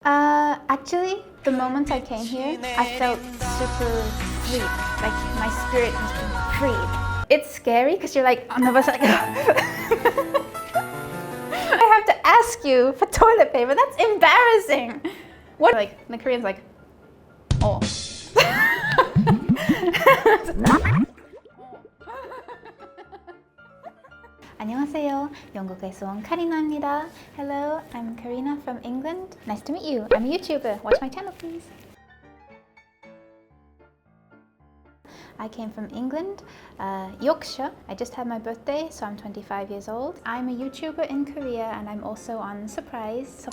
Actually, the moment I came here, I felt super free. Like my spirit has been freed. It's scary because you're like on the bus, like. I have to ask you for toilet paper. That's embarrassing. What? Like the Koreans, like, oh. 안녕하세요. 영국에서 온 카리나입니다. Hello, I'm Karina from England. Nice to meet you. I'm a YouTuber. Watch my channel, please. I came from England, Yorkshire. I just had my birthday, so I'm 25 years old. I'm a YouTuber in Korea and I'm also on Surprise.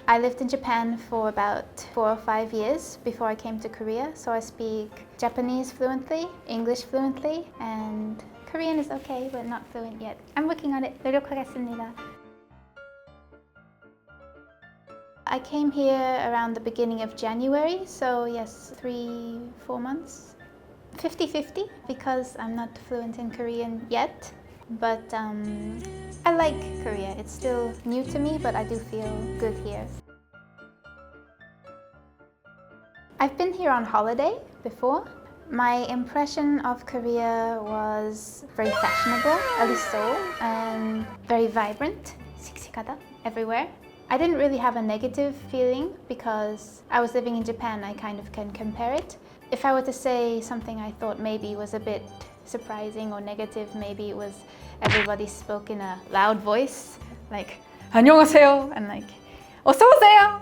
I lived in Japan for about 4 or 5 years before I came to Korea, so I speak Japanese fluently, English fluently, and Korean is okay, but not fluent yet. I'm working on it. 노력하겠습니다. I came here around the beginning of January, so yes, 3-4 months. 50-50 because I'm not fluent in Korean yet, but I like Korea. It's still new to me, but I do feel good here. I've been here on holiday before. My impression of Korea was very fashionable, at least Seoul, and very vibrant, 씩씩하다, everywhere. I didn't really have a negative feeling because I was living in Japan. I kind of can compare it. If I were to say something I thought maybe was a bit surprising or negative, maybe it was everybody spoke in a loud voice, like 안녕하세요, and like 어서 오세요.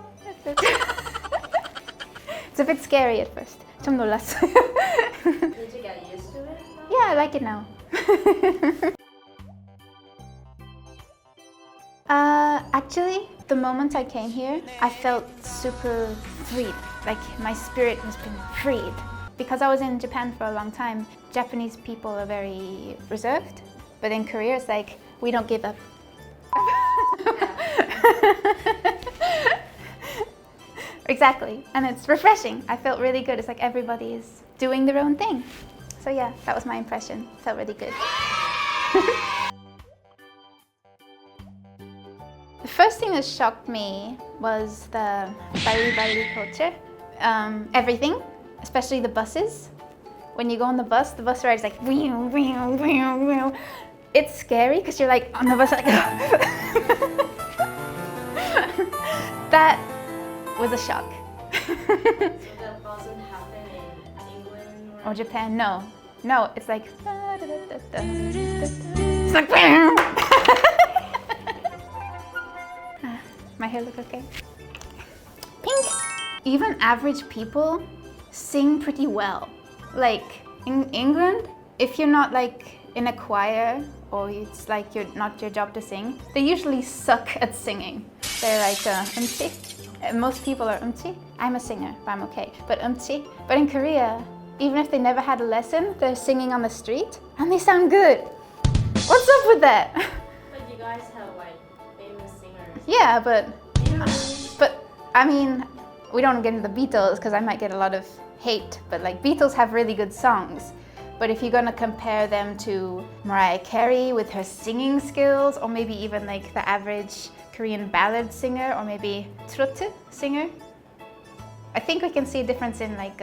It's a bit scary at first. 좀 놀랐어요. Did you get used to it? Yeah, I like it now. Actually, the moment I came here, I felt super freed. Like my spirit has been freed. Because I was in Japan for a long time, Japanese people are very reserved. But in Korea, it's like, we don't give up. Exactly, and it's refreshing. I felt really good. It's like everybody is doing their own thing. So yeah, that was my impression. Felt really good. The first thing that shocked me was the Bali culture. Everything, especially the buses. When you go on the bus ride is like whew, whew, whew, whew. It's scary because you're like on the bus like that was a shock. So that doesn't happen in England or Japan? No, it's like it's like my hair look okay? Pink. Even average people sing pretty well. Like in England, if you're not like in a choir or it's like you're not your job to sing, they usually suck at singing. They're like 음치. Most people are umchi. I'm a singer, but I'm okay. But umchi. But in Korea, even if they never had a lesson, they're singing on the street and they sound good. What's up with that? But you guys have like famous singers. Yeah, but I mean, we don't get into the Beatles because I might get a lot of hate. But like Beatles have really good songs. But if you're gonna compare them to Mariah Carey with her singing skills, or maybe even like the average Korean ballad singer, or maybe 트로트 singer, I think we can see a difference in like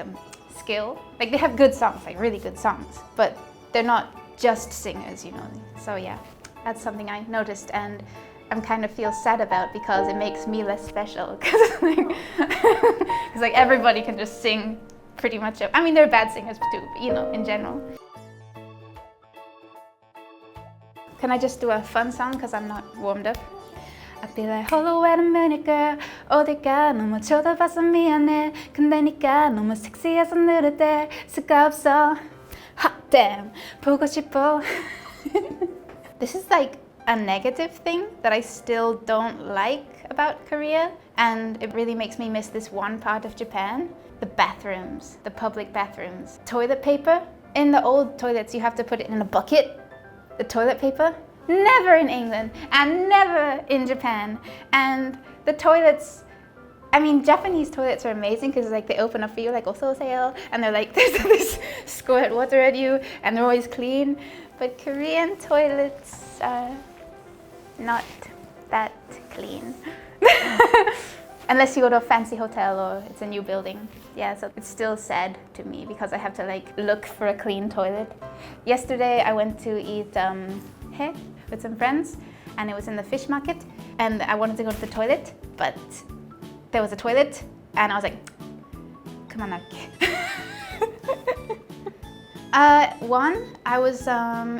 skill. Like they have good songs, like really good songs, but they're not just singers, you know. So yeah, that's something I noticed, and I'm kind of feel sad about because it makes me less special. Because like everybody can just sing pretty much. I mean, there are bad singers too, but you know, in general. Can I just do a fun song because I'm not warmed up? I feel like 홀로 wait a minute girl 어딜까 너무 쳐다봐서 미안해 근데 네가 너무 섹시해서 느릴 때 수가 없어 Hot damn 보고 싶어. This is like a negative thing that I still don't like about Korea, and it really makes me miss this one part of Japan. The bathrooms, the public bathrooms. Toilet paper. In the old toilets you have to put it in a bucket. The toilet paper. Never in England and never in Japan. And the toilets, I mean, Japanese toilets are amazing because like they open up for you like 어서 오세요, and they're like this squirt water at you and they're always clean. But Korean toilets are not that clean. Unless you go to a fancy hotel or it's a new building. Yeah, so it's still sad to me because I have to like look for a clean toilet. Yesterday I went to eat he with some friends and it was in the fish market and I wanted to go to the toilet, but there was a toilet and I was like, 그만할게. One, I was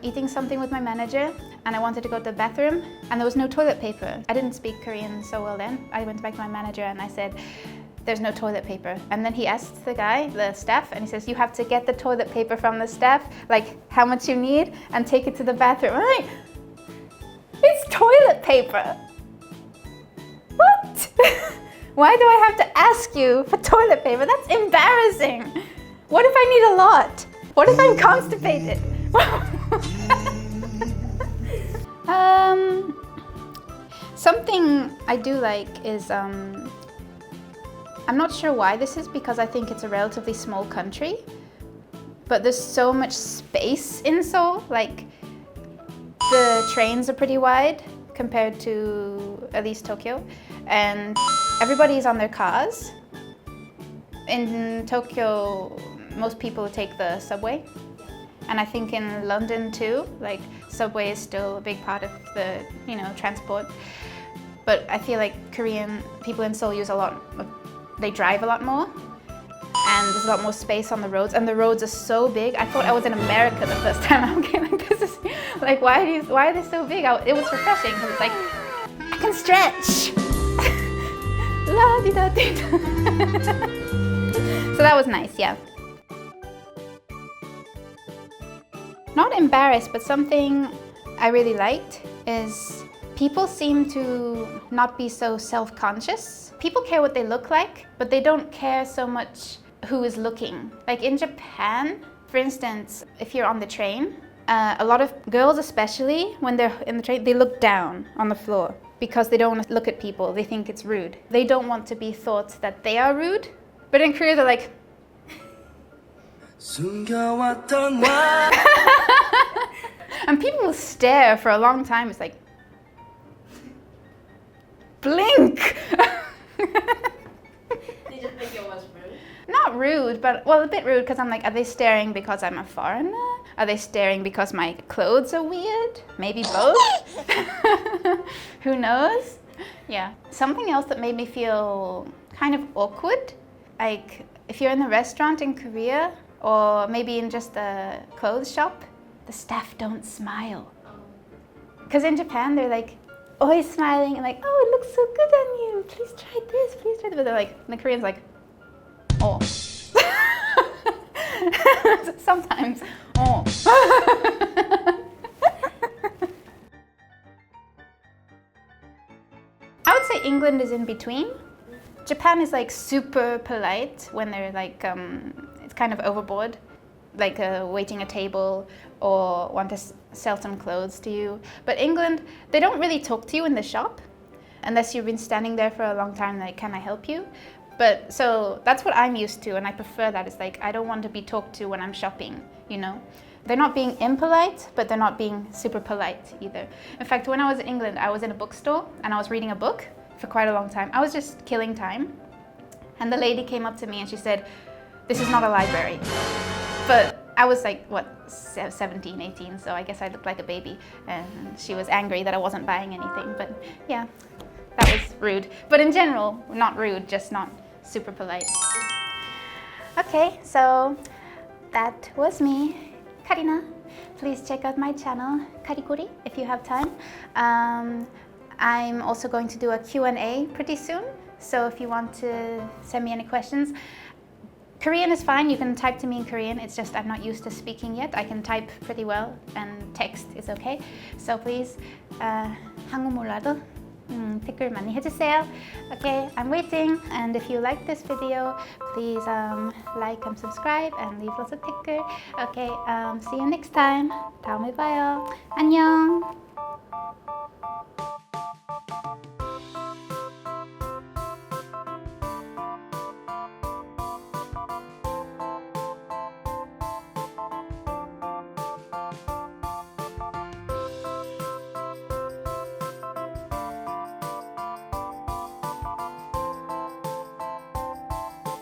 eating something with my manager and I wanted to go to the bathroom and there was no toilet paper. I didn't speak Korean so well then. I went back to my manager and I said, there's no toilet paper. And then he asked the guy, the staff, and he says, you have to get the toilet paper from the staff, like how much you need, and take it to the bathroom. I'm like, it's toilet paper. What? Why do I have to ask you for toilet paper? That's embarrassing. What if I need a lot? What if I'm constipated? Something I do like is, I'm not sure why this is because I think it's a relatively small country, but there's so much space in Seoul. Like the trains are pretty wide compared to at least Tokyo, and everybody's on their cars. In Tokyo, most people take the subway. And I think in London too, like subway is still a big part of the, transport. But I feel like Korean people in Seoul they drive a lot more. And there's a lot more space on the roads. And the roads are so big. I thought I was in America the first time. Okay, like this is, like why are they so big? It was refreshing because it's like, I can stretch. La di da di da. So that was nice, yeah. Not embarrassed, but something I really liked is people seem to not be so self-conscious. People care what they look like, but they don't care so much who is looking. Like in Japan, for instance, if you're on the train, a lot of girls especially, when they're in the train, they look down on the floor because they don't want to look at people. They think it's rude. They don't want to be thought that they are rude. But in Korea, they're like, and people will stare for a long time. It's like, blink. They just think it was rude. Not rude, but well, a bit rude because I'm like, are they staring because I'm a foreigner? Are they staring because my clothes are weird? Maybe both. Who knows? Yeah. Something else that made me feel kind of awkward, like if you're in a restaurant in Korea or maybe in just a clothes shop, the staff don't smile. Because in Japan, they're like always smiling and like, oh, it looks so good on you. Please try this, please try this. But they're like, the Koreans like, oh. Sometimes, oh. I would say England is in between. Japan is like super polite when they're like, it's kind of overboard, like waiting a table or want to sell some clothes to you. But England, they don't really talk to you in the shop unless you've been standing there for a long time, like, can I help you? But so that's what I'm used to and I prefer that. It's like, I don't want to be talked to when I'm shopping, They're not being impolite, but they're not being super polite either. In fact, when I was in England, I was in a bookstore and I was reading a book for quite a long time. I was just killing time. And the lady came up to me and she said, this is not a library. But I was like, 17, 18, so I guess I looked like a baby. And she was angry that I wasn't buying anything. But yeah, that was rude. But in general, not rude, just not super polite. Okay, so that was me, Karina. Please check out my channel, Karikuri, if you have time. I'm also going to do a Q&A pretty soon, so if you want to send me any questions. Korean is fine, you can type to me in Korean, it's just I'm not used to speaking yet. I can type pretty well and text is okay. So please, 한국말로도 댓글 많이 해주세요. Okay, I'm waiting. And if you like this video, please like and subscribe and leave lots of 댓글. Okay, see you next time. 다음에 봐요. 안녕.